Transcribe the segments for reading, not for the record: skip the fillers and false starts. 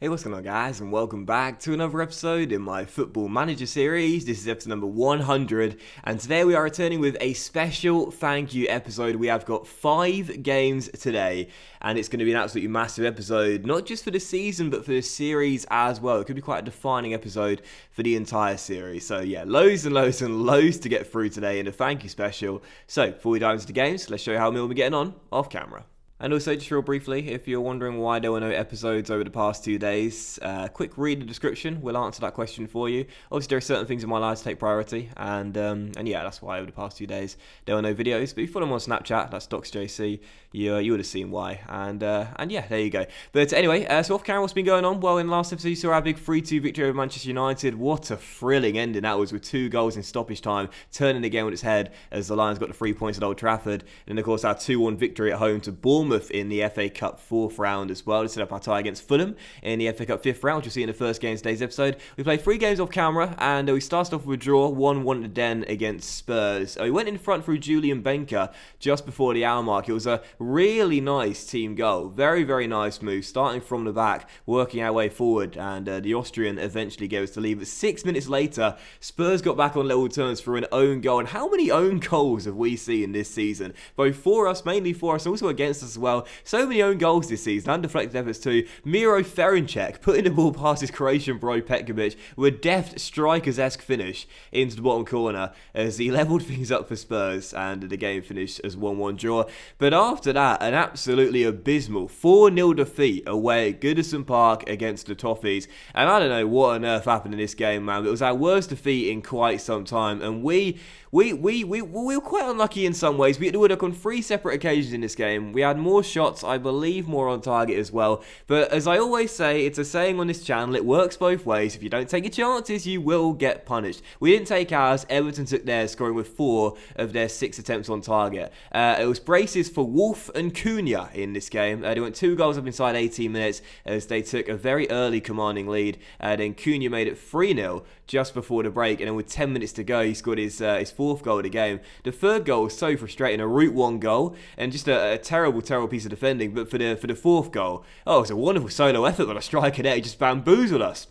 Hey, what's going on, guys, and welcome back to another episode in my Football Manager series. This is episode number 100, and today we are returning with a special thank you episode. We have got 5 games today, and it's going to be an absolutely massive episode, not just for the season, but for the series as well. It could be quite a defining episode for the entire series. So yeah, loads and loads and loads to get through today in a thank you special. So before we dive into the games, let's show you how we'll be getting on off camera. And also, just real briefly, if you're wondering why there were no episodes over the past 2 days, quick read the description will answer that question for you. Obviously, there are certain things in my life to take priority, and yeah, that's why over the past 2 days there were no videos. But if you follow them on Snapchat, that's DocsJC, you would have seen why. And yeah, there you go. But anyway, so off camera, what's been going on? Well, in the last episode, you saw our big 3-2 victory over Manchester United. What a thrilling ending that was, with 2 goals in stoppage time, turning the game on its head as the Lions got the 3 points at Old Trafford. And of course, our 2-1 victory at home to Bournemouth in the FA Cup 4th round as well to set up our tie against Fulham in the FA Cup 5th round, which you'll see in the first game of today's episode. We played 3 games off camera, and we started off with a draw, 1-1 at the Den against Spurs. We went in front through Julian Benker just before the hour mark. It was a really nice team goal. Very, very nice move, starting from the back, working our way forward, and the Austrian eventually gave us the lead. But 6 minutes later, Spurs got back on level terms for an own goal. And how many own goals have we seen this season? Both for us, mainly for us, also against us as well. So many own goals this season, and deflected efforts too. Miro Ferencek putting the ball past his Croatian bro Petkovic with a deft strikers-esque finish into the bottom corner as he levelled things up for Spurs, and the game finished as 1-1 draw. But after that, an absolutely abysmal 4-0 defeat away at Goodison Park against the Toffees. And I don't know what on earth happened in this game, man. It was our worst defeat in quite some time, and we were quite unlucky in some ways. We had to work on 3 separate occasions in this game. We had more shots, I believe more on target as well. But as I always say, it's a saying on this channel, it works both ways. If you don't take your chances, you will get punished. We didn't take ours. Everton took theirs, scoring with 4 of their 6 attempts on target. It was braces for Wolf and Cunha in this game. They went 2 goals up inside 18 minutes as they took a very early commanding lead. Then Cunha made it 3-0 just before the break, and then with 10 minutes to go, he scored his 4th goal of the game. The 3rd goal was so frustrating, a route 1 goal, and just a terrible piece of defending. But for the 4th goal, oh, it was a wonderful solo effort by the striker there. He just bamboozled us.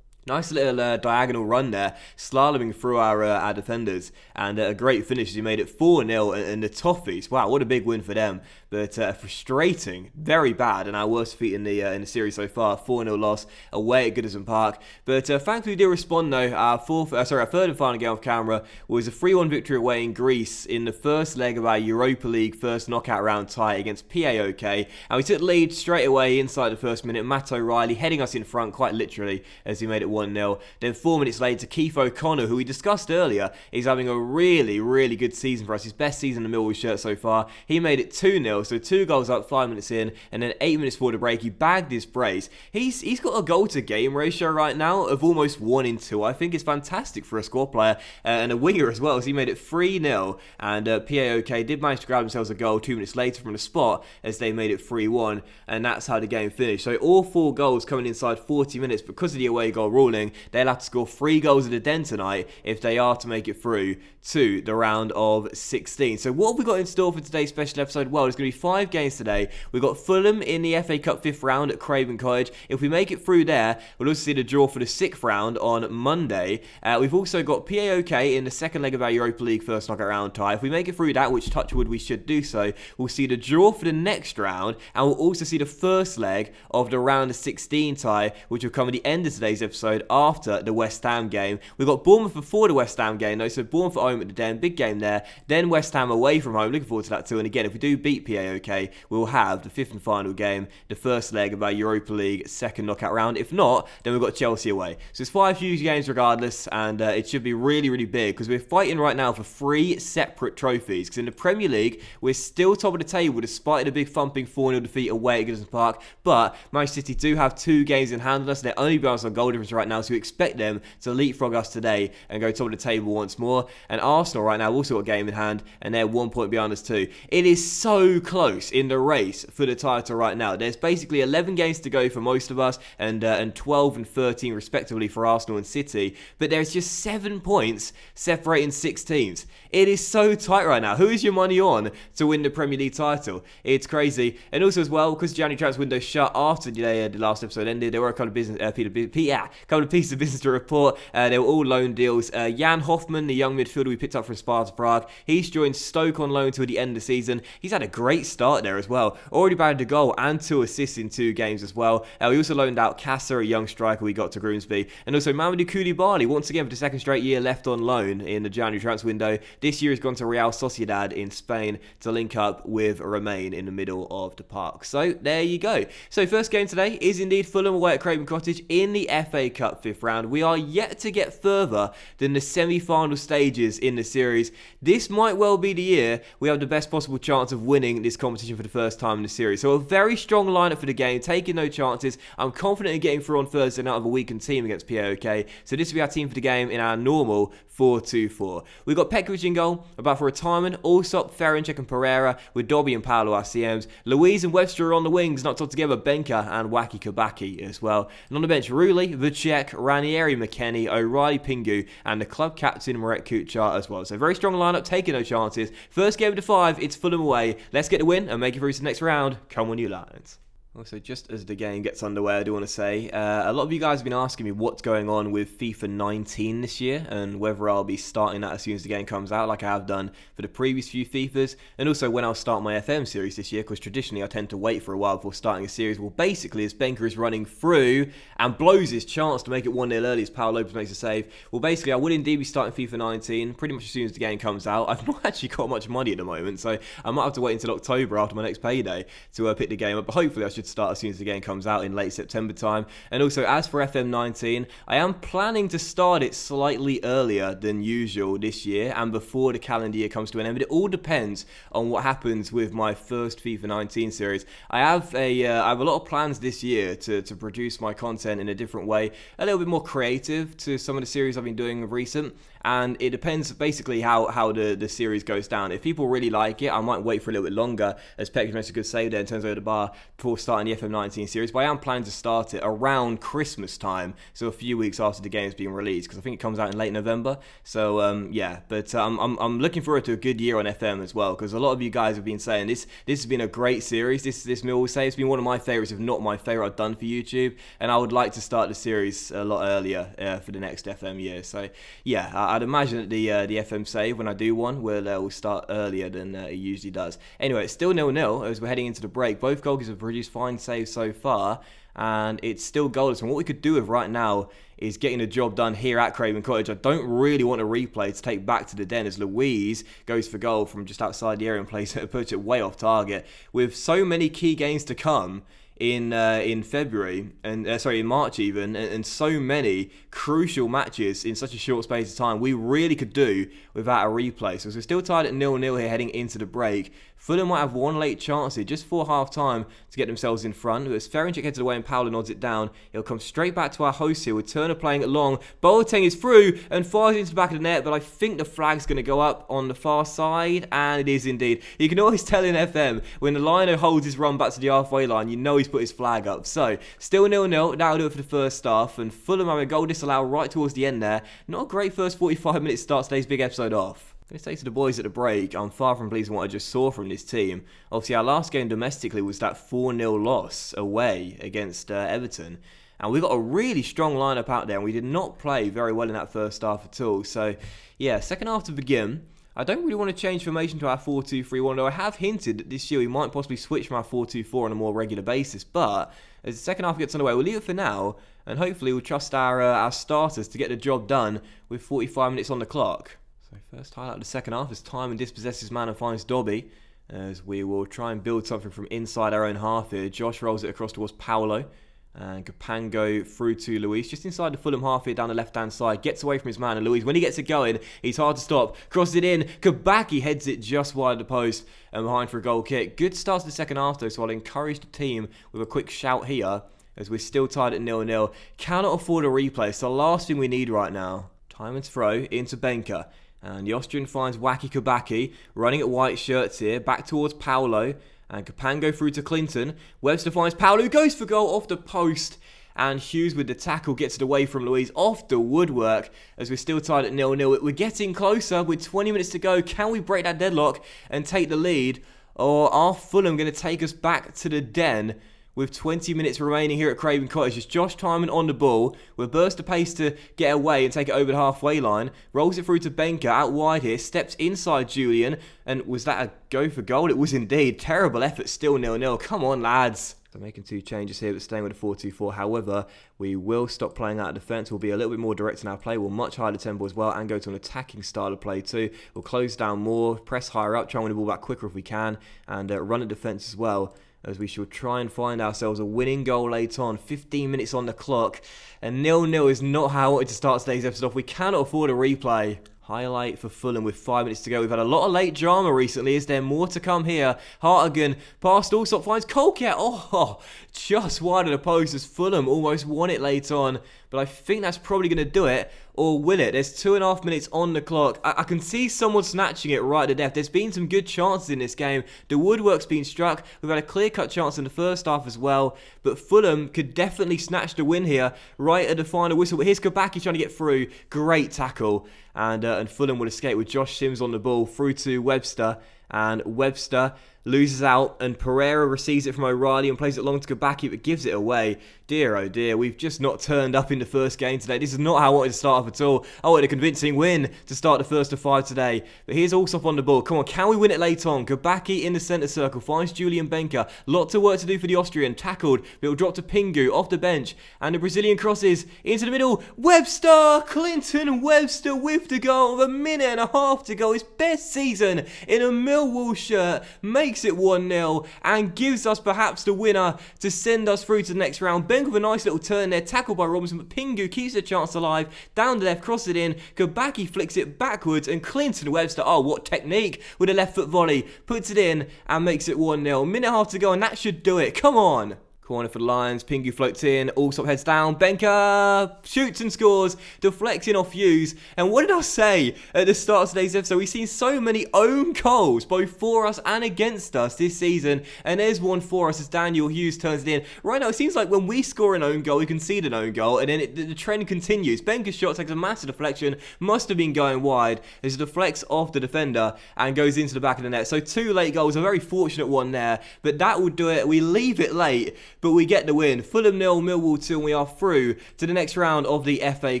Nice little diagonal run there, slaloming through our defenders, and a great finish as he made it 4-0, and the Toffees, wow, what a big win for them. But frustrating, very bad, and our worst defeat in the series so far, 4-0 loss away at Goodison Park. But thankfully we did respond though. Our 3rd and final game off camera was a 3-1 victory away in Greece in the first leg of our Europa League first knockout round tie against PAOK, and we took the lead straight away inside the first minute. Matt O'Reilly heading us in front quite literally as he made it 1-0. Then 4 minutes later, Keith O'Connor, who we discussed earlier, is having a really, really good season for us. His best season in the Millwall shirt so far. He made it 2-0, so 2 goals up 5 minutes in, and then 8 minutes before the break, he bagged his brace. He's got a goal to game ratio right now of almost 1 in 2. I think it's fantastic for a squad player and a winger as well, as he made it 3-0, and PAOK did manage to grab themselves a goal 2 minutes later from the spot as they made it 3-1, and that's how the game finished. So all 4 goals coming inside 40 minutes because of the away goal rule. They'll have to score 3 goals at the Den tonight if they are to make it through to the round of 16. So what have we got in store for today's special episode? Well, there's going to be 5 games today. We've got Fulham in the FA Cup 5th round at Craven Cottage. If we make it through there, we'll also see the draw for the 6th round on Monday. We've also got PAOK in the 2nd leg of our Europa League first knockout round tie. If we make it through that, which touchwood we should do so, we'll see the draw for the next round, and we'll also see the first leg of the round of 16 tie, which will come at the end of today's episode after the West Ham game. We've got Bournemouth before the West Ham game though, so Bournemouth at home at the Den, big game there. Then West Ham away from home, looking forward to that too. And again, if we do beat PAOK, we'll have the 5th and final game, the first leg of our Europa League 2nd knockout round. If not, then we've got Chelsea away. So it's 5 huge games regardless, and it should be really, really big, because we're fighting right now for 3 separate trophies. Because in the Premier League, we're still top of the table despite the big thumping 4-0 defeat away at Goodison Park, but Manchester City do have 2 games in hand on us. They're only behind us on goal difference right now, so we expect them to leapfrog us today and go top of the table once more. And Arsenal right now also got a game in hand, and they're 1 point behind us too. It is so close in the race for the title right now. There's basically 11 games to go for most of us, and 12 and 13 respectively for Arsenal and City, but there's just 7 points separating 6 teams. It is so tight right now. Who is your money on to win the Premier League title? It's crazy. And also as well, because January transfer window shut after the last episode ended, there were a couple of pieces of business to report. They were all loan deals. Jan Hoffman, the young midfielder we picked up from Sparta Prague, he's joined Stoke on loan till the end of the season. He's had a great start there as well. Already bagged a goal and 2 assists in 2 games as well. We also loaned out Kasser, a young striker we got to Grimsby. And also Mamadou Koulibaly, once again for the second straight year, left on loan in the January transfer window. This year he's gone to Real Sociedad in Spain to link up with Romain in the middle of the park. So there you go. So first game today is indeed Fulham away at Craven Cottage in the FA Cup 5th round. We are yet to get further than the semi-final stages in the series. This might well be the year we have the best possible chance of winning this competition for the first time in the series. So a very strong lineup for the game, taking no chances. I'm confident in getting through on Thursday night of a weakened team against PAOK. So this will be our team for the game in our normal 4-2-4. We've got Petkovic in goal, about for retirement. Allsop, Ferencik and Pereira, with Dobby and Paolo our CMs. Louise and Webster are on the wings, knocked all together Benka and Waki Kabaki as well. And on the bench, Rulli, Vucek, Ranieri, McKennie, O'Reilly, Pingu, and the club captain Marek Kuchar as well. So very strong lineup, taking no chances. First game of the 5, it's Fulham away. Let's get the win and make it through to the next round. Come on, you Lions. Also, just as the game gets underway, I do want to say, a lot of you guys have been asking me what's going on with FIFA 19 this year and whether I'll be starting that as soon as the game comes out like I have done for the previous few FIFAs, and also when I'll start my FM series this year, because traditionally I tend to wait for a while before starting a series. Well, basically, as Benka is running through and blows his chance to make it 1-0 early as Paolo Lopez makes a save, well, basically, I would indeed be starting FIFA 19 pretty much as soon as the game comes out. I've not actually got much money at the moment, so I might have to wait until October after my next payday to pick the game up, but hopefully I should start as soon as the game comes out in late September time. And also, as for FM19, I am planning to start it slightly earlier than usual this year and before the calendar year comes to an end, but it all depends on what happens with my first FIFA 19 series. I have a lot of plans this year to produce my content in a different way, a little bit more creative to some of the series I've been doing of recent. And it depends basically how the series goes down. If people really like it, I might wait for a little bit longer, as Petkovic makes a good save there and turns over the bar before starting the FM19 series. But I am planning to start it around Christmas time, so a few weeks after the game's being released, because I think it comes out in late November. So yeah, but I'm looking forward to a good year on FM as well, because a lot of you guys have been saying this has been a great series. This Millwall save has been one of my favourites, if not my favourite I've done for YouTube, and I would like to start the series a lot earlier for the next FM year. So yeah, I'd imagine that the FM save, when I do one, will start earlier than it usually does. Anyway, it's still 0-0 as we're heading into the break. Both goalkeepers have produced fine saves so far, and it's still goalless. And what we could do with right now is getting the job done here at Craven Cottage. I don't really want a replay to take back to the den, as Louise goes for goal from just outside the area and puts it way off target. With so many key games to come in February and in March even, and so many crucial matches in such a short space of time, we really could do without a replay. So we're still tied at 0-0 here heading into the break. Fulham might have one late chance here just for half time to get themselves in front. As Ferencik heads away and Paolo nods it down, it'll come straight back to our hosts here with Turner playing it long. Boateng is through and fires into the back of the net, but I think the flag's going to go up on the far side, and it is indeed. You can always tell in FM when the liner holds his run back to the halfway line, you know he's put his flag up. So still 0-0. That'll do it for the first half, and Fulham having a goal disallowed right towards the end there. Not a great first 45 minutes start today's big episode off. I'm going to say to the boys at the break, I'm far from pleased with what I just saw from this team. Obviously, our last game domestically was that 4-0 loss away against Everton. And we got a really strong lineup out there, and we did not play very well in that first half at all. So, yeah, second half to begin. I don't really want to change formation to our 4-2-3-1, though I have hinted that this year we might possibly switch from our 4-2-4 on a more regular basis. But as the second half gets underway, we'll leave it for now, and hopefully we'll trust our starters to get the job done with 45 minutes on the clock. So first highlight of the second half is Timon dispossesses man and finds Dobby, as we will try and build something from inside our own half here. Josh rolls it across towards Paolo, and Capango through to Luis, just inside the Fulham half here down the left-hand side, gets away from his man, and Luis, when he gets it going, he's hard to stop, crosses it in, Kabaki heads it just wide of the post and behind for a goal kick. Good start to the second half though, so I'll encourage the team with a quick shout here, as we're still tied at 0-0. Cannot afford a replay, it's the last thing we need right now. Timon's throw into Benka, and the Austrian finds Waki Kabaki, running at white shirts here, back towards Paolo, And Capango through to Clinton. Webster finds Paolo, who goes for goal off the post. And Hughes with the tackle gets it away from Luiz off the woodwork as we're still tied at 0-0. We're getting closer with 20 minutes to go. Can we break that deadlock and take the lead? Or are Fulham going to take us back to the den with 20 minutes remaining here at Craven Cottage? It's Josh Tymon on the ball with burst of pace to get away and take it over the halfway line. Rolls it through to Benker out wide here. Steps inside Julian. And was that a go for goal? It was indeed. Terrible effort. Still 0-0. Come on, lads. So making 2 changes here, but staying with a 4-2-4. However, we will stop playing out of defence. We'll be a little bit more direct in our play. We'll much higher the tempo as well and go to an attacking style of play too. We'll close down more, press higher up, try and win the ball back quicker if we can, and run a defence as well, as we shall try and find ourselves a winning goal late on. 15 minutes on the clock, and 0-0 is not how I wanted to start today's episode off. We cannot afford a replay. Highlight for Fulham with 5 minutes to go. We've had a lot of late drama recently. Is there more to come here? Hartigan past Allsop finds Colcat. Oh, just wide of the post as Fulham almost won it late on. But I think that's probably going to do it. Or will it? There's 2.5 minutes on the clock. I can see someone snatching it right to death. There's been some good chances in this game. The woodwork's been struck. We've had a clear-cut chance in the first half as well. But Fulham could definitely snatch the win here right at the final whistle. But here's Kabaki trying to get through. Great tackle. And Fulham will escape with Josh Sims on the ball through to Webster. And Webster loses out, and Pereira receives it from O'Reilly and plays it long to Kabaki, but gives it away. Dear, oh dear, we've just not turned up in the first game today. This is not how I wanted to start off at all. I wanted a convincing win to start the first of 5 today. But here's Allsop on the ball. Come on, can we win it late on? Kabaki in the centre circle, finds Julian Benker. Lot of work to do for the Austrian. Tackled, but it'll drop to Pingu off the bench. And the Brazilian crosses into the middle. Webster! Clinton Webster with the goal with 1.5 to go. His best season in a Millwall shirt. Makes it 1-0 and gives us perhaps the winner to send us through to the next round. Benker with a nice little turn there, tackled by Robinson, but Pingu keeps the chance alive. Down the left, cross it in. Kabaki flicks it backwards, and Clinton Webster, oh what technique, with a left foot volley, puts it in and makes it 1-0. 1.5 to go, and that should do it. Come on. Corner for the Lions, Pingu floats in, Allsop heads down, Benker shoots and scores, deflecting off Hughes. And what did I say at the start of today's episode? We've seen so many own goals, both for us and against us this season, and there's one for us as Daniel Hughes turns it in. Right now, it seems like when we score an own goal, we concede an own goal, and then the trend continues. Benker's shot takes a massive deflection, must have been going wide, as it deflects off the defender and goes into the back of the net. So 2 late goals, a very fortunate one there, but that will do it. We leave it late, but we get the win. Fulham 0, Millwall 2, and we are through to the next round of the FA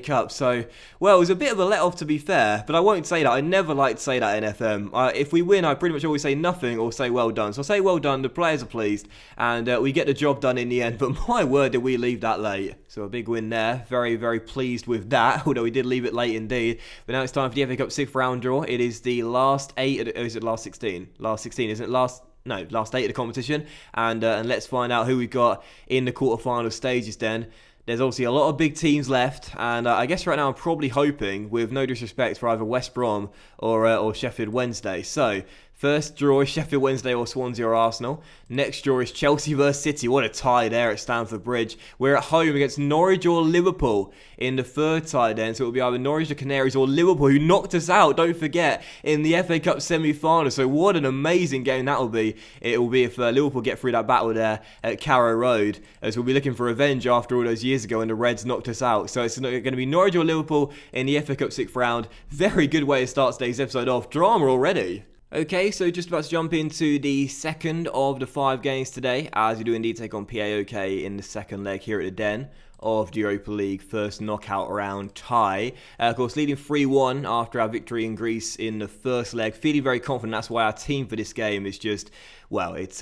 Cup. So, well, it was a bit of a let-off to be fair, but I won't say that. I never like to say that in FM. If we win, I pretty much always say nothing or say well done. So I'll say well done, the players are pleased, and we get the job done in the end, but my word, did we leave that late. So a big win there. Very, very pleased with that, although we did leave it late indeed. But now it's time for the FA Cup 6th round draw. It is the last 8, is it last 16? Last 16, isn't it? Last 8 of the competition, and let's find out who we've got in the quarter-final stages then. There's obviously a lot of big teams left, and I guess right now I'm probably hoping, with no disrespect, for either West Brom or Sheffield Wednesday. So, first draw is Sheffield Wednesday or Swansea or Arsenal. Next draw is Chelsea vs City. What a tie there at Stamford Bridge. We're at home against Norwich or Liverpool in the third tie then. So it will be either Norwich the Canaries or Liverpool, who knocked us out, don't forget, in the FA Cup semi-final. So what an amazing game that will be. It will be if Liverpool get through that battle there at Carrow Road, as we'll be looking for revenge after all those years ago when the Reds knocked us out. So it's going to be Norwich or Liverpool in the FA Cup 6th round. Very good way to start today's episode off. Drama already. Okay, so just about to jump into the second of the 5 games today, as we do indeed take on PAOK in the second leg here at the Den of the Europa League first knockout round tie. Of course, leading 3-1 after our victory in Greece in the first leg. Feeling very confident. That's why our team for this game is just, well, it's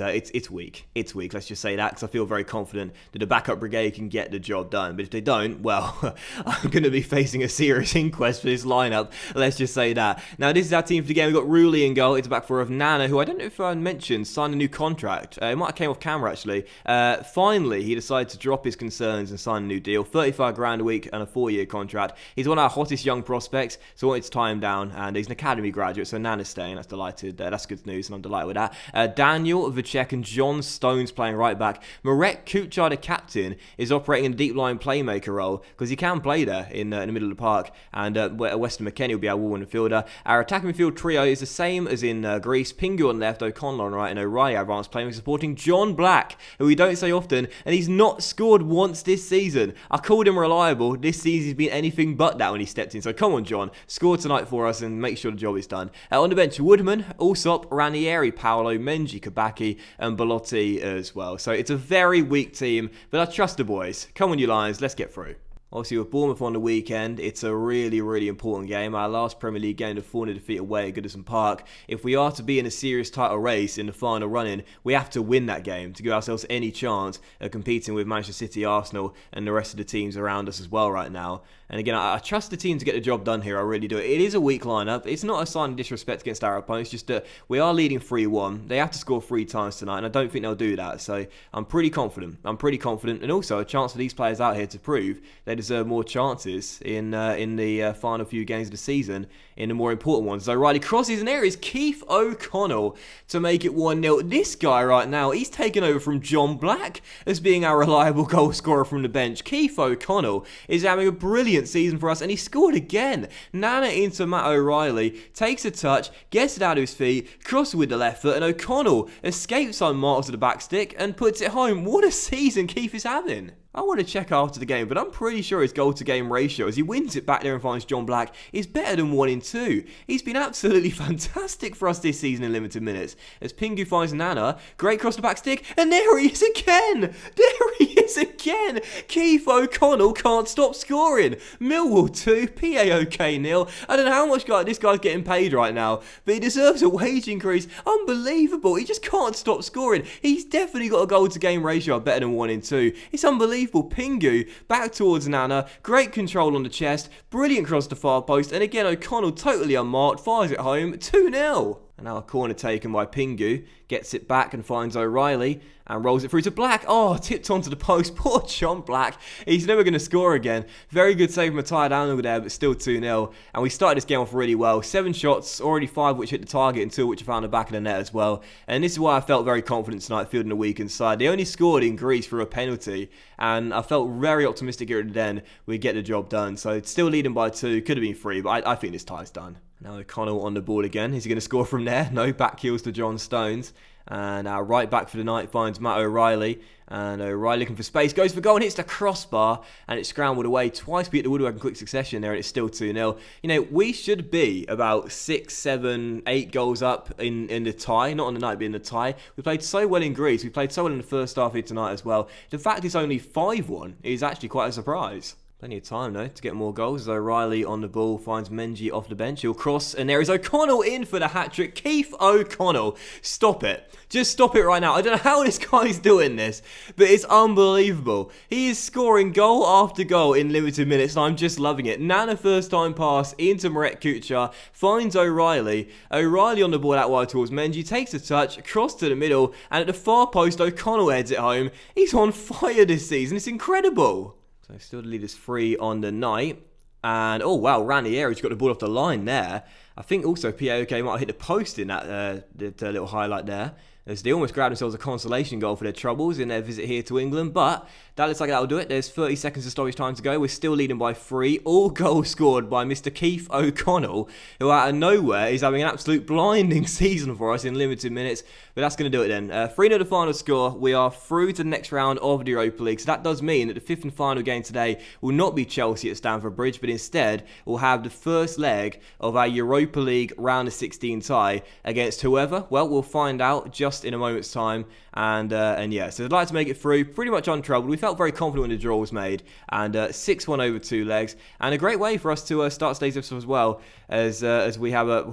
weak. It's weak, let's just say that, because I feel very confident that the backup brigade can get the job done. But if they don't, well, I'm going to be facing a serious inquest for this lineup, let's just say that. Now, this is our team for the game. We've got Rulli in goal. It's a back four of Nana, who I don't know if I mentioned, signed a new contract. It might have came off camera, actually. Finally, he decided to drop his concerns and sign a new deal. 35 grand a week and a 4-year contract. He's one of our hottest young prospects, so I wanted to tie him down, and he's an academy graduate, so Nana's staying. That's delighted. That's good news, and I'm delighted with that. Dan Daniel Vacek and John Stones playing right back. Marek Kuchar, the captain, is operating in a deep line playmaker role because he can play there in the middle of the park. And Weston McKennie will be our wall midfielder. Our attacking midfield trio is the same as in Greece. Pingu on left, O'Connell on right, and O'Reilly, our advanced playmaker, supporting John Black, who we don't say often, and he's not scored once this season. I called him reliable. This season he's been anything but that when he stepped in. So come on, John, score tonight for us and make sure the job is done. On the bench, Woodman, Allsop, Ranieri, Paolo, Menji, Kabaki, and Belotti as well. So it's a very weak team, but I trust the boys. Come on, you Lions, let's get through. Obviously, with Bournemouth on the weekend, it's a really, really important game. Our last Premier League game, the 4-0 defeat away at Goodison Park. If we are to be in a serious title race in the final run-in, we have to win that game to give ourselves any chance of competing with Manchester City, Arsenal, and the rest of the teams around us as well right now. And again, I trust the team to get the job done here. I really do. It is a weak lineup. It's not a sign of disrespect against our opponents, just that we are leading 3-1. They have to score 3 times tonight, and I don't think they'll do that. So I'm pretty confident. And also a chance for these players out here to prove they deserve more chances in the final few games of the season, in the more important ones. So Riley crosses, and there is Keith O'Connell to make it 1-0. This guy right now, he's taken over from John Black as being our reliable goal scorer from the bench. Keith O'Connell is having a brilliant season for us, and he scored again. Nana into Matt O'Reilly, takes a touch, gets it out of his feet, crosses with the left foot, and O'Connell escapes unmarked to the back stick and puts it home. What a season Keith is having. I want to check after the game, but I'm pretty sure his goal-to-game ratio, as he wins it back there and finds John Black, is better than 1 in 2. He's been absolutely fantastic for us this season in limited minutes. As Pingu finds Nana, great cross the back stick, and there he is again! There he is again! Keith O'Connell can't stop scoring. Millwall 2, PAOK 0. I don't know how much this guy's getting paid right now, but he deserves a wage increase. Unbelievable. He just can't stop scoring. He's definitely got a goal-to-game ratio better than 1 in 2. It's unbelievable. Pingu back towards Nana, great control on the chest, brilliant cross to far post, and again O'Connell totally unmarked, fires it home, 2-0. And now a corner taken by Pingu, gets it back and finds O'Reilly and rolls it through to Black. Oh, tipped onto the post. Poor John Black. He's never going to score again. Very good save from a tired angle there, but still 2-0. And we started this game off really well. 7 shots, already 5 which hit the target and 2 which I found the back of the net as well. And this is why I felt very confident tonight fielding the weekend side. They only scored in Greece through a penalty, and I felt very optimistic here at the den we'd get the job done. So it's still leading by 2. Could have been 3, but I think this tie's done. Now O'Connell on the board again. Is he going to score from there? No, back heels to John Stones. And our right back for the night finds Matt O'Reilly. And O'Reilly looking for space, goes for goal and hits the crossbar. And it's scrambled away. Twice beat the woodwork in quick succession there, and it's still 2-0. You know, we should be about 6, 7, 8 goals up in the tie. Not on the night, but in the tie. We played so well in Greece. We played so well in the first half here tonight as well. The fact it's only 5-1 is actually quite a surprise. Plenty of time, though, to get more goals. As O'Reilly on the ball finds Menji off the bench. He'll cross, and there is O'Connell in for the hat-trick. Keith O'Connell. Stop it. Just stop it right now. I don't know how this guy's doing this, but it's unbelievable. He is scoring goal after goal in limited minutes, and I'm just loving it. Nana first-time pass into Marek Kuchar, finds O'Reilly. O'Reilly on the ball out wide towards Menji, takes a touch, across to the middle, and at the far post, O'Connell heads it home. He's on fire this season. It's incredible. So still the leaders 3 on the night. And, oh wow, Ranieri's got the ball off the line there. I think also PAOK might have hit the post in that little highlight there, as they almost grabbed themselves a consolation goal for their troubles in their visit here to England. But that looks like that'll do it. There's 30 seconds of stoppage time to go. We're still leading by 3. All goals scored by Mr. Keith O'Connell, who out of nowhere is having an absolute blinding season for us in limited minutes. But that's going to do it then. 3-0 the final score. We are through to the next round of the Europa League. So that does mean that the 5th and final game today will not be Chelsea at Stamford Bridge, but instead we'll have the first leg of our Europa League round of 16 tie against whoever. Well, we'll find out just in a moment's time. And yeah, so I'd like to make it through pretty much untroubled. We felt very confident when the draw was made, and 6-1 over 2 legs, and a great way for us to start today's episode as well, as we have a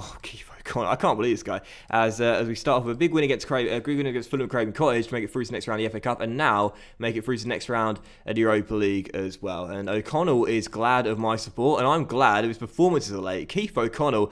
I can't believe this guy, as we start off with a big win against Fulham at Craven Cottage to make it through to the next round of the FA Cup, and now make it through to the next round of the Europa League as well. And O'Connell is glad of my support, and I'm glad of his performances of late. Keith O'Connell,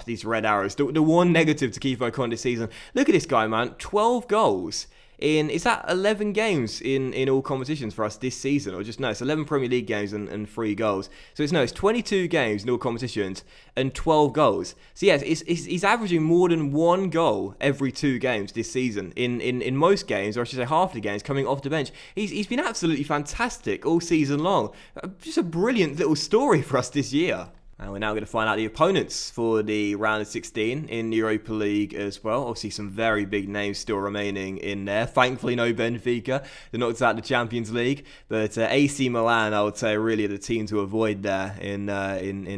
these red arrows. The one negative to Keith O'Connell this season. Look at this guy, man. 12 goals is that 11 games in all competitions for us this season, or just no? It's 11 Premier League games and 3 goals. So it's 22 games in all competitions and 12 goals. So yes, he's averaging more than 1 goal every 2 games this season. In most games, or I should say half the games, coming off the bench. He's been absolutely fantastic all season long. Just a brilliant little story for us this year. And we're now going to find out the opponents for the round of 16 in the Europa League as well. Obviously, some very big names still remaining in there. Thankfully, no Benfica. They knocked out the Champions League. But AC Milan, I would say, really are the team to avoid there in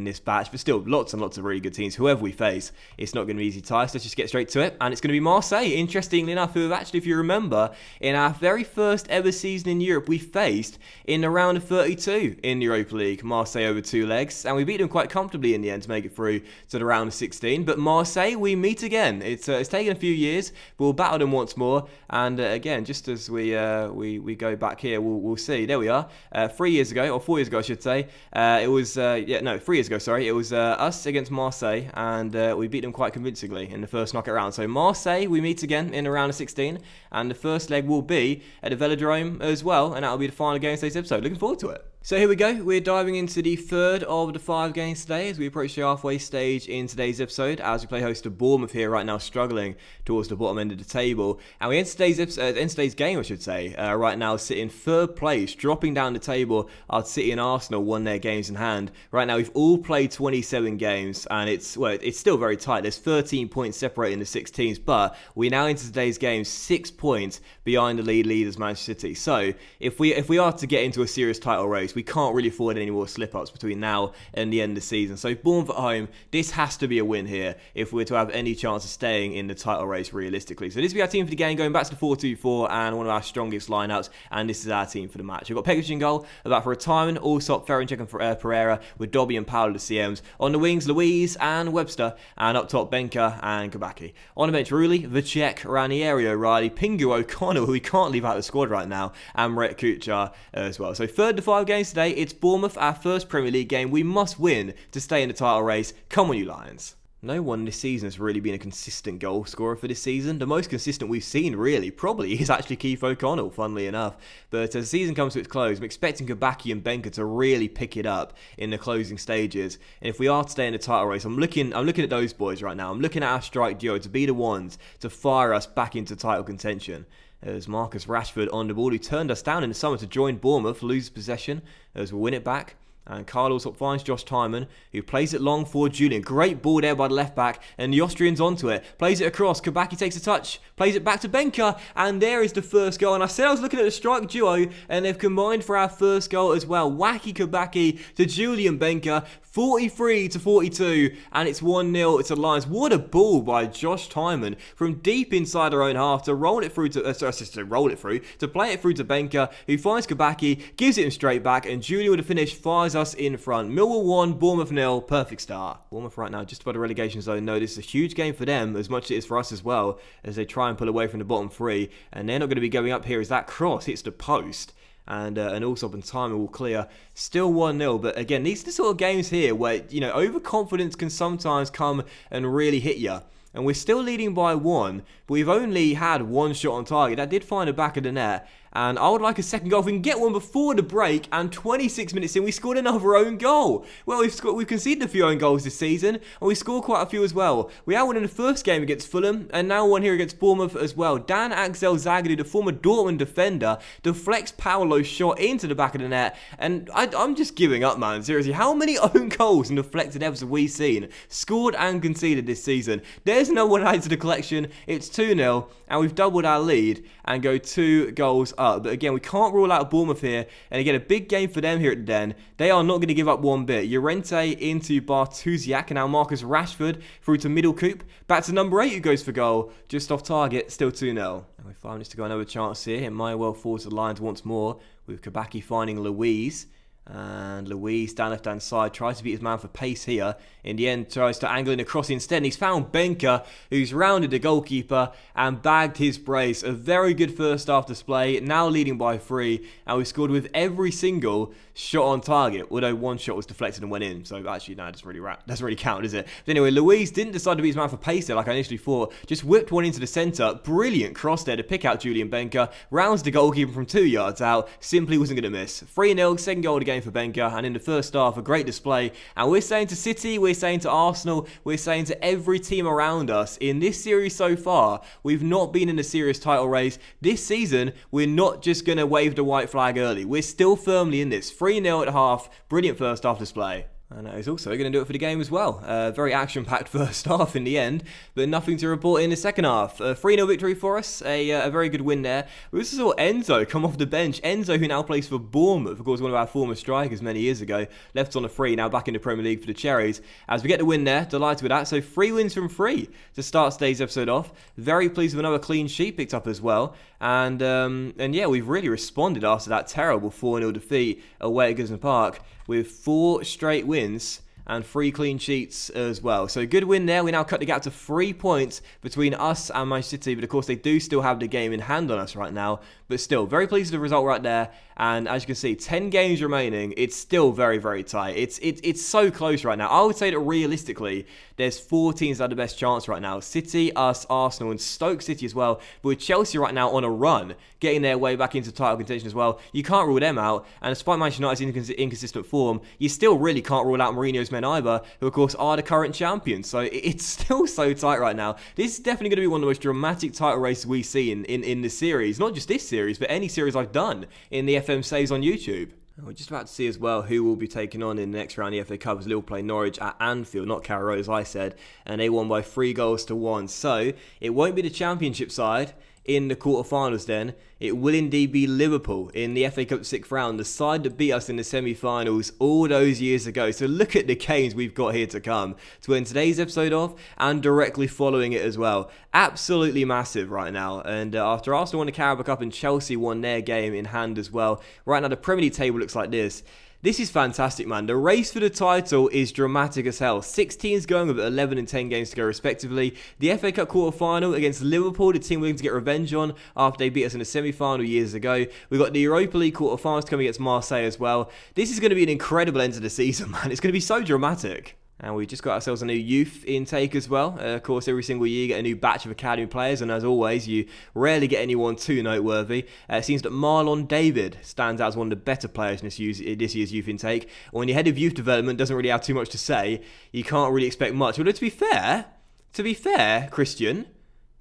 this batch. But still, lots and lots of really good teams. Whoever we face, it's not going to be easy to tie. So let's just get straight to it. And it's going to be Marseille, interestingly enough, who have actually, if you remember, in our very first ever season in Europe, we faced in the round of 32 in the Europa League. Marseille over 2 legs. And we beat them quite comfortably in the end to make it through to the round of 16. But Marseille, we meet again. It's taken a few years, but we'll battle them once more. And again, just as we go back here, we'll see. There we are. 3 years ago, or 4 years ago, I should say. 3 years ago. Sorry, it was us against Marseille, and we beat them quite convincingly in the first knockout round. So Marseille, we meet again in the round of 16, and the first leg will be at the Velodrome as well, and that'll be the final game of today's episode. Looking forward to it. So here we go, we're diving into the third of the 5 games today as we approach the halfway stage in today's episode as we play host to Bournemouth here right now, struggling towards the bottom end of the table. And we end today's game, I should say, right now sitting 3rd place, dropping down the table. Our City and Arsenal won their games in hand. Right now we've all played 27 games and it's still very tight. There's 13 points separating the 6 teams, but we now enter today's game 6 points behind the lead leaders Manchester City. So if we are to get into a serious title race, we can't really afford any more slip-ups between now and the end of the season. So Bournemouth at home, this has to be a win here if we're to have any chance of staying in the title race realistically. So this will be our team for the game, going back to the 4-2-4 and one of our strongest lineouts, and this is our team for the match. We've got Pekic in goal, about for retirement, Allsop, Ferencik and Pereira, with Dobby and Powell the CMs. On the wings, Louise and Webster, and up top, Benka and Kabaki. On the bench, Rulli, Vicek, Ranieri, O'Reilly, Pingu, O'Connell, who we can't leave out of the squad right now, and Mret Kuchar as well. So 3rd to 5 games today. It's Bournemouth, our first Premier League game. We must win to stay in the title race. Come on, you Lions. No one this season has really been a consistent goal scorer for this season. The most consistent we've seen, really, probably, is actually Keith O'Connell, funnily enough. But as the season comes to its close, I'm expecting Kabaki and Benka to really pick it up in the closing stages. And if we are to stay in the title race, I'm looking at those boys right now. I'm looking at our strike duo to be the ones to fire us back into title contention. As Marcus Rashford on the ball, who turned us down in the summer to join Bournemouth, loses possession as we win it back. And Carlos finds Josh Tymon, who plays it long for Julian. Great ball there by the left back, and the Austrian's onto it. Plays it across, Kabaki takes a touch, plays it back to Benka, and there is the first goal. And I said I was looking at the strike duo, and they've combined for our first goal as well. Wacky Kabaki to Julian Benka, 43-42, and it's 1-0 to Lions. What a ball by Josh Tymon from deep inside their own half to roll it through to play it through to Benka, who finds Kabaki, gives it him straight back, and Julian with a finish fires us in front. Millwall 1, Bournemouth 0, perfect start. Bournemouth right now just above the relegation zone. No, this is a huge game for them as much as it is for us as well, as they try and pull away from the bottom 3, and they're not going to be going up here as that cross hits the post. And Allsop and Timon will clear. Still 1-0. But again, these are the sort of games here where, overconfidence can sometimes come and really hit you. And we're still leading by 1, but we've only had 1 shot on target. That did find the back of the net. And I would like a second goal. If we can get one before the break, and 26 minutes in, we scored another own goal. Well, we've conceded a few own goals this season, and we scored quite a few as well. We had one in the first game against Fulham, and now one here against Bournemouth as well. Dan Axel Zagadou, the former Dortmund defender, deflects Paolo's shot into the back of the net. And I'm just giving up, man. Seriously, how many own goals and deflected efforts have we seen? Scored and conceded this season. There's no one added to the collection. It's 2-0, and we've doubled our lead and go 2 goals up. But again, we can't rule out Bournemouth here. And again, a big game for them here at the Den. They are not going to give up one bit. Llorente into Bartusiak, and now Marcus Rashford through to Middle Coop. Back to number 8 who goes for goal. Just off target, still 2-0. And with 5 minutes to go, another chance here. It might well fall to the Lions once more, with Kabaki finding Louise. And Luis down left-hand side tries to beat his man for pace here. In the end, tries to angle in a cross instead. And he's found Benka, who's rounded the goalkeeper and bagged his brace. A very good first half display, now leading by 3. And we scored with every single shot on target, although one shot was deflected and went in. So actually, no, it doesn't really count, does it? But anyway, Luis didn't decide to beat his man for pace there like I initially thought. Just whipped one into the centre. Brilliant cross there to pick out Julian Benka. Rounds the goalkeeper from 2 yards out. Simply wasn't going to miss. 3-0, second goal of the game for Benka. And in the first half, a great display. And we're saying to City, we're saying to Arsenal, we're saying to every team around us, in this series so far, we've not been in a serious title race. This season, we're not just going to wave the white flag early. We're still firmly in this. 3-0 at half. Brilliant first half display. And he's also going to do it for the game as well. Very action-packed first half in the end, but nothing to report in the second half. 3-0 victory for us, a very good win there. We also saw Enzo come off the bench. Enzo, who now plays for Bournemouth, of course, one of our former strikers many years ago, left on a free, now back in the Premier League for the Cherries. As we get the win there, delighted with that. So 3 wins from 3 to start today's episode off. Very pleased with another clean sheet picked up as well. And yeah, we've really responded after that terrible 4-0 defeat away at Goodison Park, with 4 straight wins and 3 clean sheets as well. So good win there. We now cut the gap to 3 points between us and Manchester City, but of course they do still have the game in hand on us right now. But still, very pleased with the result right there. And as you can see, 10 games remaining. It's still very, very tight. It's so close right now. I would say that realistically, there's 4 teams that have the best chance right now. City, us, Arsenal, and Stoke City as well. But with Chelsea right now on a run, getting their way back into title contention as well, you can't rule them out. And despite Manchester United's inconsistent form, you still really can't rule out Mourinho's men either, who of course are the current champions. So it's still so tight right now. This is definitely going to be one of the most dramatic title races we see in this series. Not just this series, but any series I've done in the FM Saves on YouTube. We're just about to see as well who will be taking on in the next round of the FA Cup, as Liverpool play Norwich at Anfield, not Carrow Road as I said, and they won by 3-1. So it won't be the Championship side in the quarterfinals then. It will indeed be Liverpool in the FA Cup 6th round, the side that beat us in the semi-finals all those years ago. So look at the games we've got here to come to win today's episode off and directly following it as well. Absolutely massive right now. And after Arsenal won the Carabao Cup and Chelsea won their game in hand as well, right now the Premier League table looks like this. This is fantastic, man. The race for the title is dramatic as hell. 6 teams going with 11 and 10 games to go respectively. The FA Cup quarter-final against Liverpool, the team we're going to get revenge on after they beat us in the semi-final years ago. We've got the Europa League quarter-finals coming against Marseille as well. This is going to be an incredible end to the season, man. It's going to be so dramatic. And we just got ourselves a new youth intake as well. Of course, every single year you get a new batch of academy players, and as always, you rarely get anyone too noteworthy. It seems that Marlon David stands out as one of the better players in this year's youth intake. When your head of youth development doesn't really have too much to say, you can't really expect much. Although to be fair, Christian,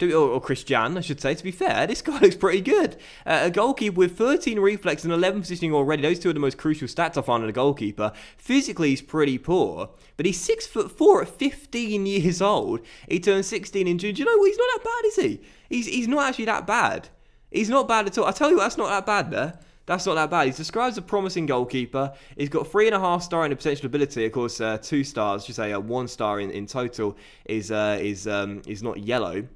or Christian, I should say, to be fair, this guy looks pretty good. A goalkeeper with 13 reflex and 11 positioning already. Those 2 are the most crucial stats I find in a goalkeeper. Physically, he's pretty poor, but he's 6'4" at 15 years old. He turned 16 in June. Do you know what? He's not that bad, is he? He's not actually that bad. He's not bad at all. I tell you what, that's not that bad there. That's not that bad. He's described as a promising goalkeeper. He's got 3.5 star in the potential ability. Of course, 2 stars, I should say 1 star in total is not yellow.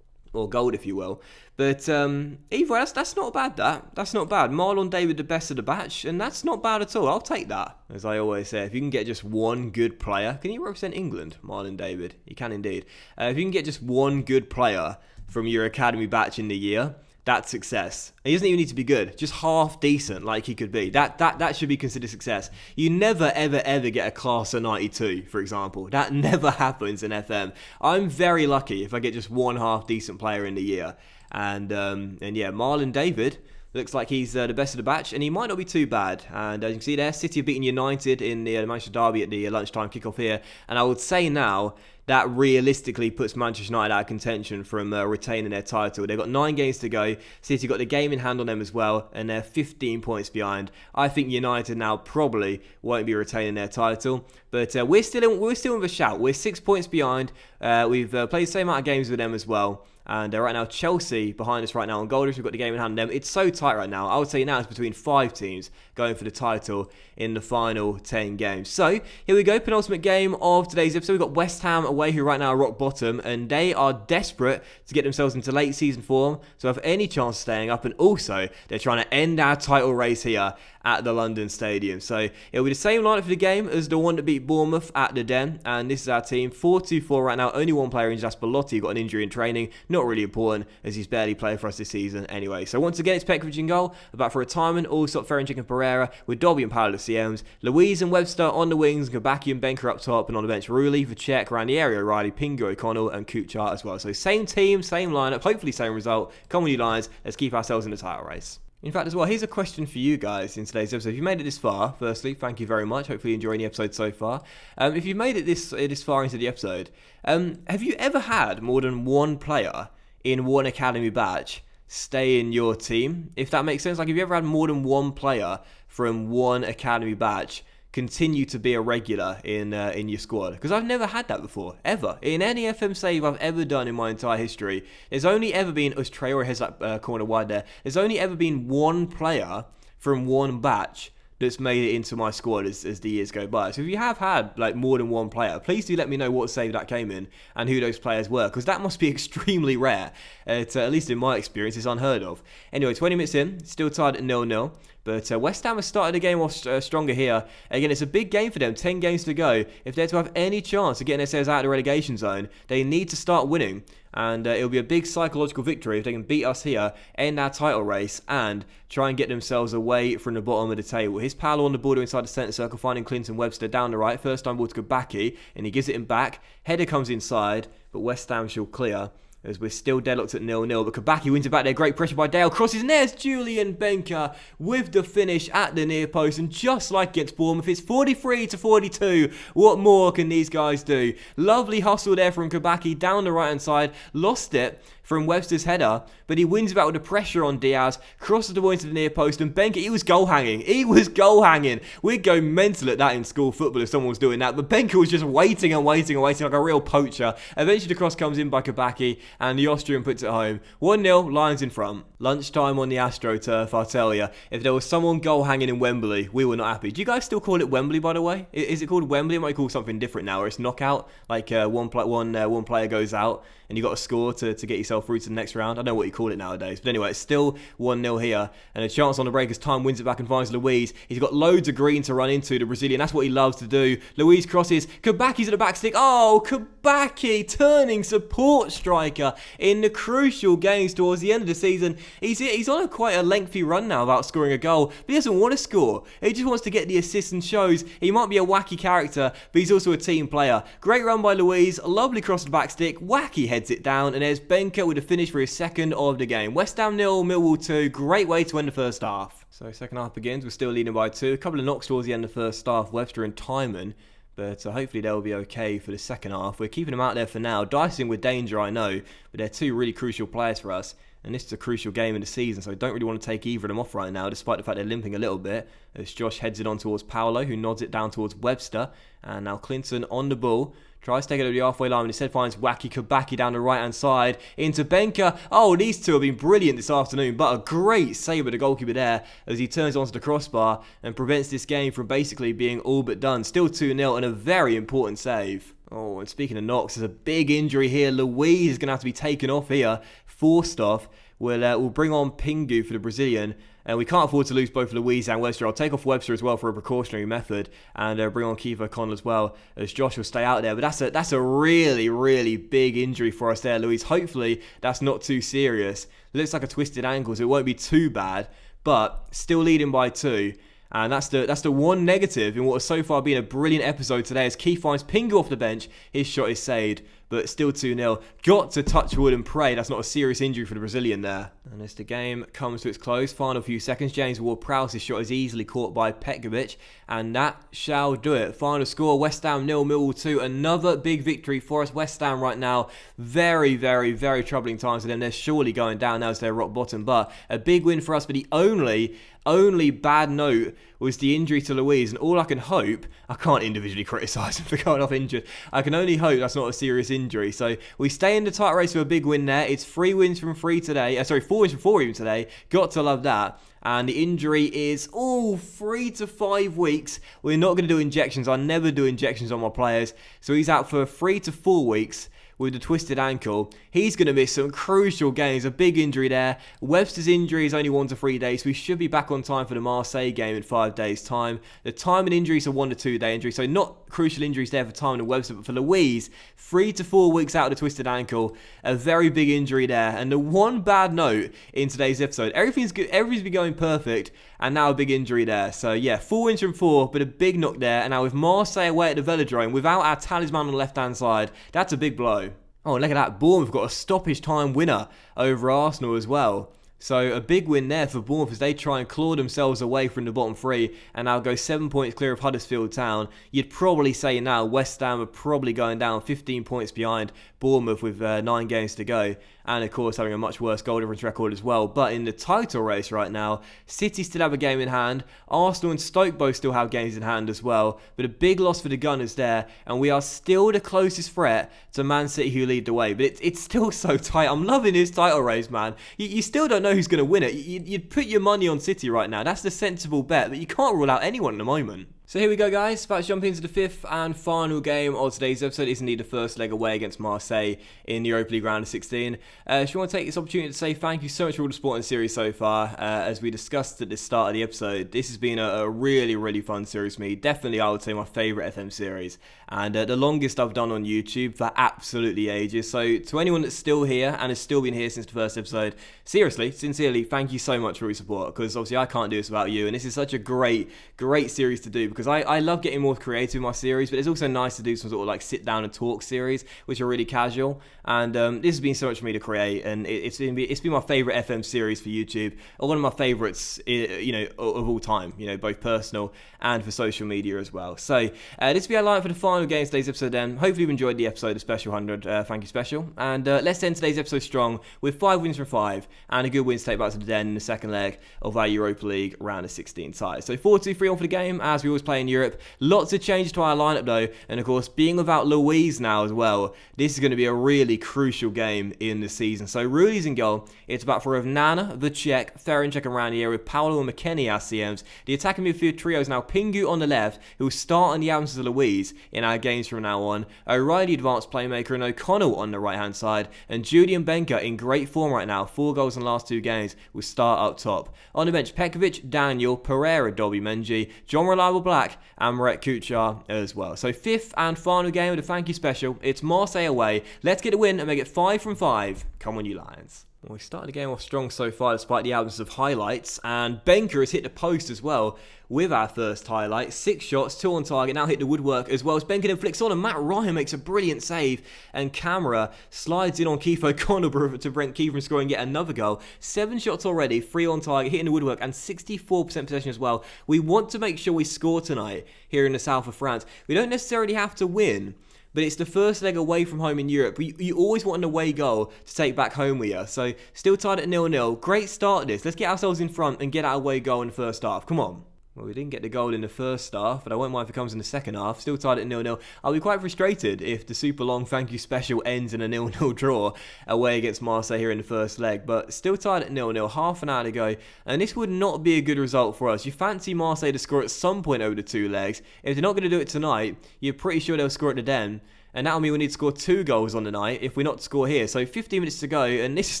Or gold, if you will. But either way, that's not bad, That's not bad. Marlon David, the best of the batch, and that's not bad at all. I'll take that. As I always say, if you can get just one good player... Can he represent England, Marlon David? He can indeed. If you can get just one good player from your academy batch in the year... That's success. He doesn't even need to be good, just half decent like he could be. That should be considered success. You never, ever get a class of 92, for example. That never happens in FM. I'm very lucky if I get just one half decent player in the year. And yeah, Marlon David looks like he's the best of the batch, and he might not be too bad. And as you can see there, City have beaten United in the Manchester derby at the lunchtime kickoff here. And I would say now that realistically puts Manchester United out of contention from retaining their title. They've got 9 games to go. City got the game in hand on them as well, and they're 15 points behind. I think United now probably won't be retaining their title, but we're still in the shout. We're 6 points behind. We've played the same amount of games with them as well. And right now, Chelsea behind us right now on goal. We've got the game in hand. It's so tight right now. I would say now it's between 5 teams going for the title in the final 10 games. So here we go, penultimate game of today's episode. We've got West Ham away, who right now are rock bottom, and they are desperate to get themselves into late season form, so have any chance of staying up. And also, they're trying to end our title race here at the London Stadium. So it'll be the same lineup for the game as the one that beat Bournemouth at the Den. And this is our team, 4-2-4 right now. Only one player injured, that's Belotti, got an injury in training. Not really important, as he's barely played for us this season anyway. So once again, it's Pekovic in goal, about for retirement. Also, Ferencik and Pereira, with Dobby and Powell at CMs. Louise and Webster on the wings, Gabaki and Benker up top, and on the bench, Rulli, Vacek, around the area, Riley, Pingu, O'Connell, and Kuchar as well. So same team, same lineup, hopefully same result. Come on, you Lions, let's keep ourselves in the title race. In fact, as well, here's a question for you guys in today's episode. If you made it this far, firstly, thank you very much. Hopefully you're enjoying the episode so far. If you've made it this far into the episode, have you ever had more than one player in one academy batch stay in your team? If that makes sense. Like, have you ever had more than one player from one academy batch continue to be a regular in your squad? Because I've never had that before, ever. In any FM save I've ever done in my entire historay, there's only ever been, as Traore has that corner wide there, there's only ever been one player from one batch that's made it into my squad as the years go by. So if you have had like more than one player, please do let me know what save that came in and who those players were, because that must be extremely rare. At least in my experience, it's unheard of. Anyway, 20 minutes in, still tied at 0-0. But West Ham has started the game off stronger here. Again, it's a big game for them, 10 games to go. If they're to have any chance of getting themselves out of the relegation zone, they need to start winning. And it'll be a big psychological victory if they can beat us here, end our title race, and try and get themselves away from the bottom of the table. Here's Paolo on the border inside the centre circle, finding Clinton Webster down the right. First time ball to Gabaki, and he gives it him back. Header comes inside, but West Ham shall clear, as we're still deadlocked at 0-0. But Kabaki wins it back there. Great pressure by Dale. Crosses, and there's Julian Benker with the finish at the near post. And just like against Bournemouth, it's 43-42. What more can these guys do? Lovely hustle there from Kabaki down the right-hand side. Lost it from Webster's header, but he wins it back with the pressure on Diaz, crosses the ball into the near post, and Benker, he was goal hanging. He was goal hanging. We'd go mental at that in school football if someone was doing that, but Benker was just waiting and waiting and waiting like a real poacher. Eventually the cross comes in by Kabaki, and the Austrian puts it home. 1-0, Lions in front. Lunchtime on the AstroTurf, I'll tell you. If there was someone goal hanging in Wembley, we were not happy. Do you guys still call it Wembley, by the way? Is it called Wembley? It might be called something different now, or it's knockout, like one player goes out, and you got to score to get yourself through to the next round. I don't know what you call it nowadays. But anyway, it's still 1-0 here. And a chance on the break as time wins it back and finds Luiz. He's got loads of green to run into, the Brazilian. That's what he loves to do. Luiz crosses. Kabaki's at the back stick. Oh, Kabaki turning support striker in the crucial games towards the end of the season. He's on quite a lengthy run now without scoring a goal. But he doesn't want to score. He just wants to get the assists and shows. He might be a wacky character, but he's also a team player. Great run by Luiz. Lovely cross to the back stick. Wacky heads it down. And there's Benker with a finish for his second of the game. West Ham 0, Millwall 2. Great way to end the first half. So second half begins. We're still leading by 2. A couple of knocks towards the end of the first half. Webster and Timon. But hopefully they'll be okay for the second half. We're keeping them out there for now. Dicing with danger, I know. But they're two really crucial players for us. And this is a crucial game in the season, so I don't really want to take either of them off right now, despite the fact they're limping a little bit. As Josh heads it on towards Paolo, who nods it down towards Webster. And now Clinton on the ball. Tries to take it over the halfway line, but instead finds Wacky Kabaki down the right-hand side into Benker. Oh, these two have been brilliant this afternoon, but a great save with the goalkeeper there as he turns onto the crossbar and prevents this game from basically being all but done. Still 2-0 and a very important save. Oh, and speaking of knocks, there's a big injury here. Luiz is going to have to be taken off here. Forced off. We'll bring on Pingu for the Brazilian. And we can't afford to lose both Luiz and Webster. I'll take off Webster as well for a precautionary method. And bring on Keith O'Connell as well, as Josh will stay out there. But that's a really, really big injury for us there, Luiz. Hopefully, that's not too serious. It looks like a twisted ankle, so it won't be too bad. But still leading by 2. And that's the one negative in what has so far been a brilliant episode today, as Keith finds Pingu off the bench. His shot is saved, but still 2-0. Got to touch wood and pray that's not a serious injury for the Brazilian there. And as the game comes to its close, final few seconds, James Ward-Prowse's shot is easily caught by Petkovic, and that shall do it. Final score, West Ham 0, Millwall 2. Another big victory for us. West Ham right now, very, very, very troubling times for them. They're surely going down now as they're rock bottom, but a big win for us. But the only bad note was the injury to Luiz, and all I can hope, I can't individually criticise him for going off injured, I can only hope that's not a serious injury. So we stay in the title race with a big win there. It's 3 wins from 3 today, 4 wins from 4 even today, got to love that. And the injury is 3 to 5 weeks. We're not going to do injections. I never do injections on my players. So he's out for 3 to 4 weeks with a twisted ankle. He's going to miss some crucial games. A big injury there. Webster's injury is only 1 to 3 days. So we should be back on time for the Marseille game in 5 days' time. The Timon injury is a 1 to 2 day injury. So not crucial injuries there for Timon and Webster. But for Luiz, 3 to 4 weeks out of the twisted ankle. A very big injury there. And the one bad note in today's episode, everything's good. Everything's been going perfect. And now a big injury there. So yeah, 4 wins from 4, but a big knock there. And now with Marseille away at the Velodrome, without our talisman on the left-hand side, that's a big blow. Oh, look at that. Bournemouth got a stoppage time winner over Arsenal as well. So a big win there for Bournemouth as they try and claw themselves away from the bottom 3 and now go 7 points clear of Huddersfield Town. You'd probably say now West Ham are probably going down 15 points behind Bournemouth with 9 games to go. And of course having a much worse goal difference record as well. But in the title race right now, City still have a game in hand. Arsenal and Stoke both still have games in hand as well. But a big loss for the Gunners there. And we are still the closest threat to Man City who lead the way. But it's still so tight. I'm loving this title race, man. You still don't know who's going to win it. You'd put your money on City right now. That's the sensible bet. But you can't rule out anyone at the moment. So here we go, guys. About to jump into the 5th and final game of today's episode. It's indeed the first leg away against Marseille in the Europa League round of 16. If you want to take this opportunity to say thank you so much for all the support in the series so far. As we discussed at the start of the episode, this has been a really, really fun series for me. Definitely, I would say, my favourite FM series. And the longest I've done on YouTube for absolutely ages. So to anyone that's still here and has still been here since the first episode, seriously, sincerely, thank you so much for your support. Because obviously I can't do this without you. And this is such a great, great series to do. Because I love getting more creative in my series, but it's also nice to do some sort of like sit down and talk series, which are really casual. And this has been so much for me to create, and it's been my favourite FM series for YouTube, or one of my favourites, of all time. Both personal and for social media as well. So this will be our line for the final game of today's episode. Then hopefully you've enjoyed the episode, the special 100. Thank you, special. And let's end today's episode strong with 5 wins from 5 and a good win to take back to the den in the second leg of our Europa League round of 16 tie. So 4-2-3-1 for the game, as we always play in Europe. Lots of changes to our lineup though, and of course being without Luiz now as well, this is going to be a really crucial game in the season. So Ruiz in goal. It's about for Nana, the Czech, Ferencek around here with Paolo and McKennie as CMs. The attacking midfield trio is now Pingu on the left, who will start in the absence of Luiz in our games from now on. O'Reilly, advanced playmaker, and O'Connell on the right hand side, and Julian Benker in great form right now, 4 goals in the last 2 games, will start up top. On the bench, Pekovic, Daniel, Pereira, Dobby Menji, John Reliable Black, and Marek Kuchar as well. So 5th and final game of the thank you special. It's Marseille away. Let's get a win and make it 5 from 5. Come on, you Lions. Well, we started the game off strong so far despite the absence of highlights, and Benker has hit the post as well with our first highlight. 6 shots, 2 on target, now hit the woodwork as well as Benker then flicks on, and Matt Ryan makes a brilliant save, and Camera slides in on Keith O'Connell to prevent Keith from scoring yet another goal. 7 shots already, 3 on target, hitting the woodwork, and 64% possession as well. We want to make sure we score tonight here in the south of France. We don't necessarily have to win, but it's the first leg away from home in Europe. You always want an away goal to take back home with you. So still tied at 0-0. Great start this. Let's get ourselves in front and get our away goal in the first half. Come on. Well, we didn't get the goal in the first half, but I won't mind if it comes in the second half. Still tied at 0-0. I'll be quite frustrated if the super long thank you special ends in a 0-0 draw away against Marseille here in the first leg. But still tied at 0-0, half an hour to go. And this would not be a good result for us. You fancy Marseille to score at some point over the 2 legs. If they're not going to do it tonight, you're pretty sure they'll score at the den. And that'll mean we need to score 2 goals on the night if we're not to score here. So 15 minutes to go, and this is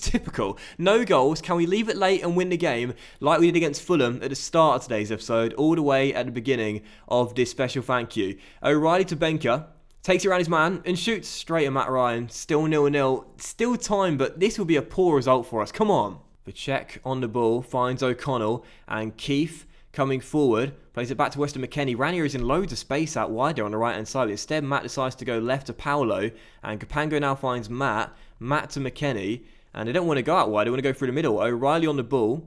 typical. No goals. Can we leave it late and win the game like we did against Fulham at the start of today's episode, all the way at the beginning of this special thank you? O'Reilly to Benker. Takes it around his man and shoots straight at Matt Ryan. Still 0-0. Still time, but this will be a poor result for us. Come on. The Czech on the ball finds O'Connell, and Keith coming forward, plays it back to Weston McKennie. Ranier is in loads of space out wide there on the right hand side. Instead, Matt decides to go left to Paolo, and Capango now finds Matt to McKennie, and they don't want to go out wide, they want to go through the middle. O'Reilly on the ball,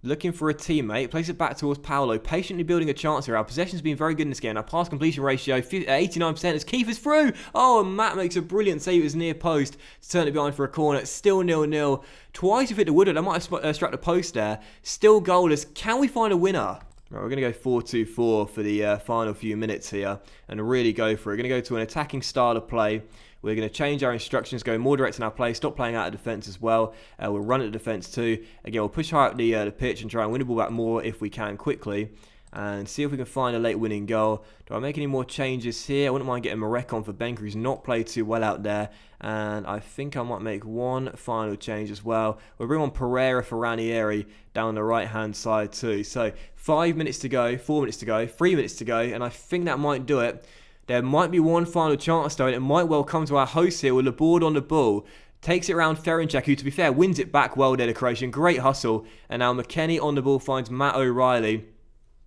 looking for a teammate, plays it back towards Paolo, patiently building a chance here. Our possession's been very good in this game. Our pass completion ratio, 89% as Keith is through. Oh, and Matt makes a brilliant save at his near post to turn it behind for a corner. It's still 0-0. Twice we've hit the woodwork. I might have struck the post there. Still goalless. Can we find a winner? Right, we're going to go 4-2-4 for the final few minutes here and really go for it. We're going to go to an attacking style of play. We're going to change our instructions, go more direct in our play, stop playing out of defence as well. We'll run at defence too. Again, we'll push high up the pitch and try and win the ball back more if we can quickly. And see if we can find a late winning goal. Do I make any more changes here? I wouldn't mind getting Marek on for Benker, who's not played too well out there. And I think I might make one final change as well. We'll bring on Pereira for Ranieri down the right-hand side too. So 5 minutes to go, 4 minutes to go, 3 minutes to go, and I think that might do it. There might be one final chance though, and it might well come to our host here with the board on the ball. Takes it around Frantic, who to be fair wins it back well there to Croatian. Great hustle. And now McKennie on the ball finds Matt O'Reilly,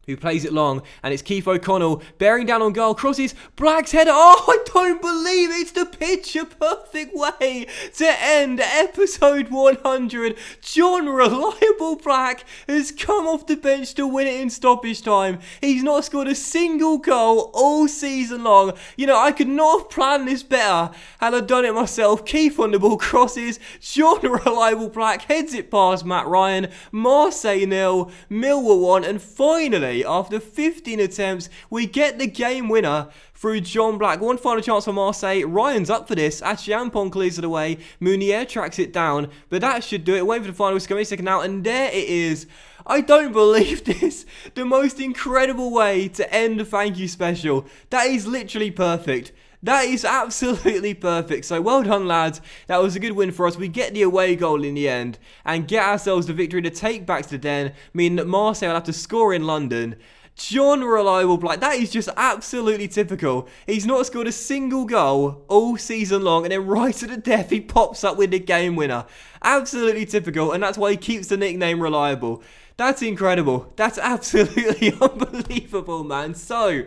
who plays it long, and it's Keith O'Connell bearing down on goal, crosses, Black's header. Oh, I don't believe it's the picture perfect way to end episode 100. John Reliable Black has come off the bench to win it in stoppage time. He's not scored a single goal all season long. You know, I could not have planned this better had I done it myself. Keith on the ball, crosses, John Reliable Black heads it past Matt Ryan, Marseille 0, Millwall 1, and finally, after 15 attempts, we get the game winner through John Black. One final chance for Marseille. Ryan's up for this. Achiampong clears it away. Mounier tracks it down, but that should do it. Wait for the final whistle, second out, and there it is. I don't believe this. The most incredible way to end the thank you special. That is literally perfect. That is absolutely perfect. So well done, lads. That was a good win for us. We get the away goal in the end and get ourselves the victory to take back to the Den, meaning that Marseille will have to score in London. John Reliable Black, that is just absolutely typical. He's not scored a single goal all season long, and then right to the death he pops up with the game winner. Absolutely typical, and that's why he keeps the nickname Reliable. That's incredible. That's absolutely unbelievable, man. So,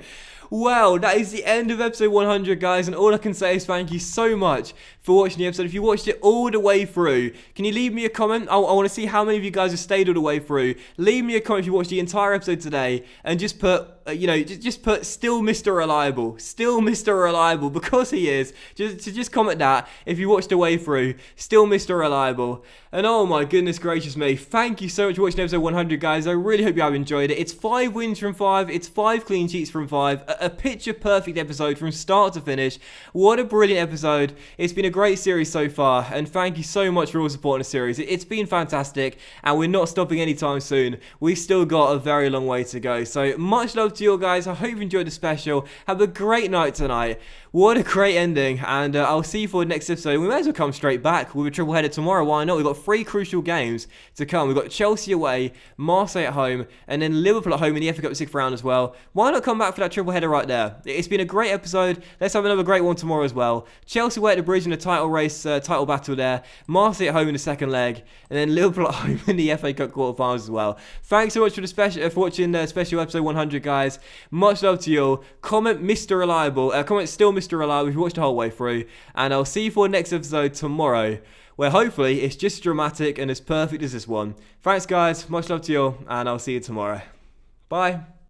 well, that is the end of episode 100, guys, and all I can say is thank you so much for watching the episode. If you watched it all the way through, can you leave me a comment? I want to see how many of you guys have stayed all the way through. Leave me a comment if you watched the entire episode today, and just put, just put still Mr. Reliable. Still Mr. Reliable, because he is. Just comment that if you watched the way through. Still Mr. Reliable. And oh my goodness gracious me, thank you so much for watching episode 100, guys. I really hope you have enjoyed it. It's 5 wins from 5. It's 5 clean sheets from 5. A picture perfect episode from start to finish. What a brilliant episode. It's been a great series so far, and thank you so much for all supporting the series. It's been fantastic, and we're not stopping anytime soon. We've still got a very long way to go. So much love to you all, guys. I hope you enjoyed the special. Have a great night tonight. What a great ending, and I'll see you for the next episode. We may as well come straight back with a triple header tomorrow. Why not? We've got 3 crucial games to come. We've got Chelsea away, Marseille at home, and then Liverpool at home in the FA Cup 6th round as well. Why not come back for that triple header right there? It's been a great episode. Let's have another great one tomorrow as well. Chelsea away at the Bridge in the title race, title battle there. Marseille at home in the second leg, and then Liverpool at home in the FA Cup quarterfinals as well. Thanks so much for watching the special episode 100, guys. Much love to you all. Comment Mr. Reliable. Comment still Mr. Reliable if you watched the whole way through, and I'll see you for the next episode tomorrow, where hopefully it's just as dramatic and as perfect as this one. Thanks, guys. Much love to you all, and I'll see you tomorrow. Bye.